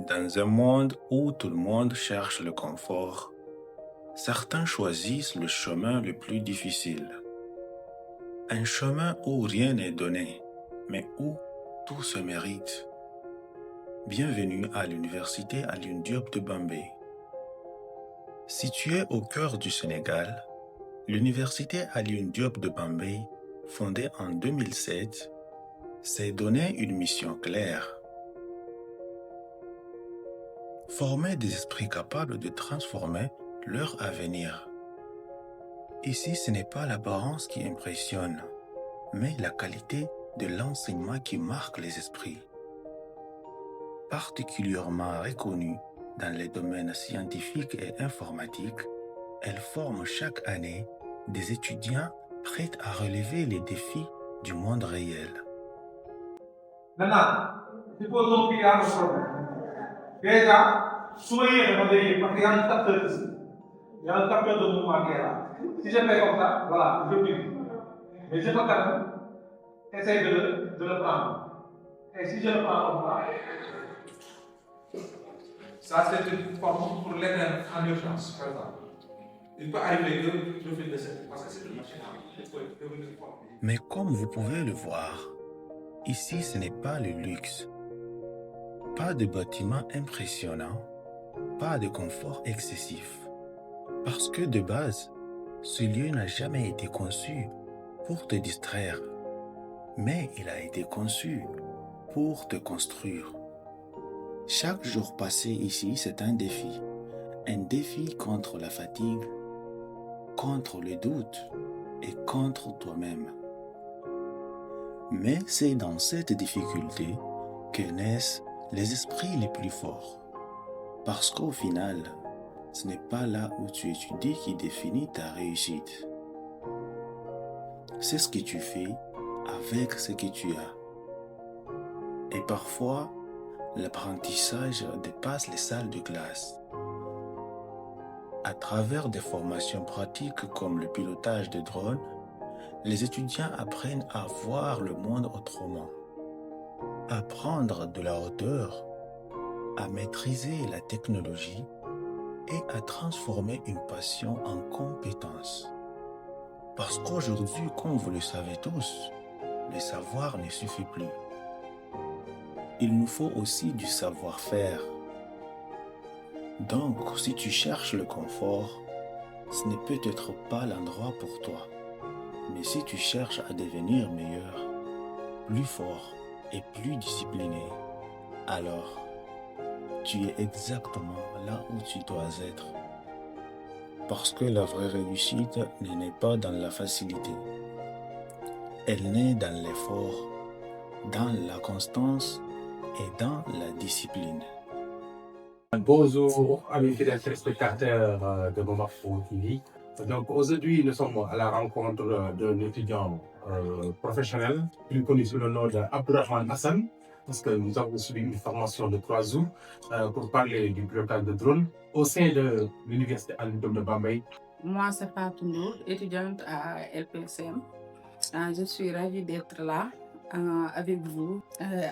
Dans un monde où tout le monde cherche le confort, certains choisissent le chemin le plus difficile. Un chemin où rien n'est donné, mais où tout se mérite. Bienvenue à l'université Alioune Diop de Bambey. Située au cœur du Sénégal, l'université Alioune Diop de Bambey, fondée en 2007, s'est donné une mission claire. Former des esprits capables de transformer leur avenir. Ici, ce n'est pas l'apparence qui impressionne, mais la qualité de l'enseignement qui marque les esprits. Particulièrement reconnue dans les domaines scientifiques et informatiques, elle forme chaque année des étudiants prêts à relever les défis du monde réel. Maintenant, supposons qu'il y a un problème. Déjà, soyez réveillés parce qu'il y a un capteur ici. Il y a un capteur de mouvement qui est là. Si je fais comme ça, voilà, je bute. Mais je peux quand même essayer de le prendre. Et si je le prends comme ça, c'est une forme pour l'aider en urgence, par exemple. Il peut arriver que je fais de cette, parce que c'est une machine il faut devenir fort. Mais comme vous pouvez le voir, ici ce n'est pas le luxe. Pas de bâtiments impressionnants, pas de confort excessif. Parce que de base, ce lieu n'a jamais été conçu pour te distraire, mais il a été conçu pour te construire. Chaque jour passé ici, c'est un défi contre la fatigue, contre le doute et contre toi-même. Mais c'est dans cette difficulté que naissent les esprits les plus forts. Parce qu'au final, ce n'est pas là où tu étudies qui définit ta réussite. C'est ce que tu fais avec ce que tu as. Et parfois, l'apprentissage dépasse les salles de classe. À travers des formations pratiques comme le pilotage de drones, les étudiants apprennent à voir le monde autrement, à prendre de la hauteur, à maîtriser la technologie et à transformer une passion en compétence. Parce qu'aujourd'hui, comme vous le savez tous, le savoir ne suffit plus. Il nous faut aussi du savoir-faire. Donc, si tu cherches le confort, ce n'est peut-être pas l'endroit pour toi. Mais si tu cherches à devenir meilleur, plus fort et plus discipliné, alors tu es exactement là où tu dois être. Parce que la vraie réussite ne naît pas dans la facilité. Elle naît dans l'effort, dans la constance et dans la discipline. Bonjour, amis fidèles téléspectateurs de Momafo TV. Donc aujourd'hui, nous sommes à la rencontre d'un étudiant professionnel, plus connu sous le nom d'Abdourahmane Hassan, parce que nous avons suivi une formation de 3 jours pour parler du pilotage de drone au sein de l'université Alioune Diop de Bambey. Moi, c'est Fatou Ndour, étudiante à LPSM. Je suis ravie d'être là avec vous.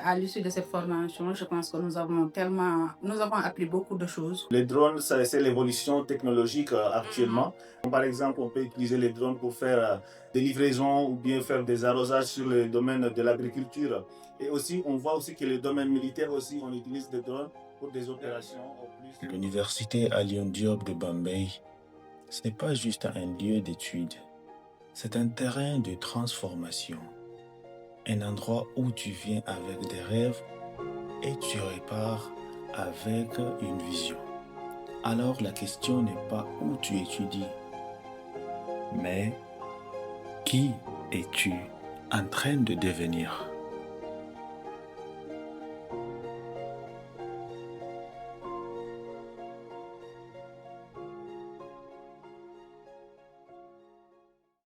À l'issue de cette formation, je pense que nous avons appris beaucoup de choses. Les drones, c'est l'évolution technologique actuellement. Par exemple, on peut utiliser les drones pour faire des livraisons ou bien faire des arrosages sur le domaine de l'agriculture. Et aussi, on voit aussi que le domaine militaire aussi, on utilise des drones pour des opérations. L'université Alioune Diop de Bambey, ce n'est pas juste un lieu d'études. C'est un terrain de transformation. Un endroit où tu viens avec des rêves et tu repars avec une vision. Alors la question n'est pas où tu étudies, mais qui es-tu en train de devenir?